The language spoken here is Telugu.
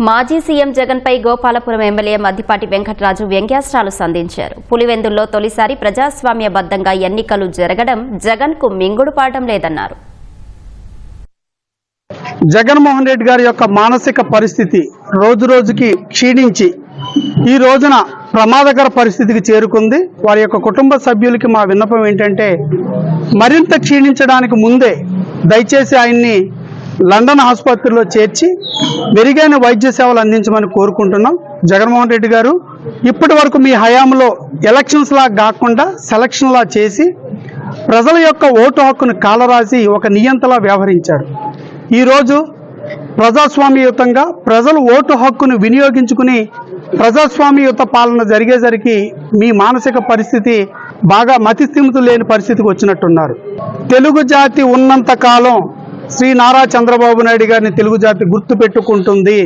మాజీ సీఎం జగన్పై గోపాలపురం ఎమ్మెల్యే మద్దిపాటి వెంకటరాజు వ్యంగ్యాస్త్రాలు సంధించారు. పులివెందుల్లో తొలిసారి ప్రజాస్వామ్యబద్ధంగా ఎన్నికలు జరగడం జగన్కు మింగుడు పాఠం లేదన్నారు. జగన్మోహన్ రెడ్డి గారి యొక్క మానసిక పరిస్థితి రోజురోజుకి క్షీణించి ఈ రోజున ప్రమాదకర పరిస్థితికి చేరుకుంది. వారి యొక్క కుటుంబ సభ్యులకి మా విన్నపం ఏంటంటే మరింత క్షీణించడానికి ముందే దయచేసి ఆయన్ని లండన్ ఆసుపత్రిలో చేర్చి మెరుగైన వైద్య సేవలు అందించమని కోరుకుంటున్నాం. జగన్మోహన్ రెడ్డి గారు ఇప్పటి వరకు మీ హయాంలో ఎలక్షన్స్ లా కాకుండా సెలక్షన్ లా చేసి ప్రజల యొక్క ఓటు హక్కును కాలరాసి ఒక నియంతలా వ్యవహరించారు. ఈరోజు ప్రజాస్వామ్యయుతంగా ప్రజలు ఓటు హక్కును వినియోగించుకుని ప్రజాస్వామ్యయుత పాలన జరిగేసరికి మీ మానసిక పరిస్థితి బాగా మతిస్థిమితం లేని పరిస్థితికి వచ్చినట్టున్నారు. తెలుగు జాతి ఉన్నంత కాలం శ్రీ నారా చంద్రబాబు నాయుడు గారిని తెలుగు జాతి గుర్తుపెట్టుకుంటుంది.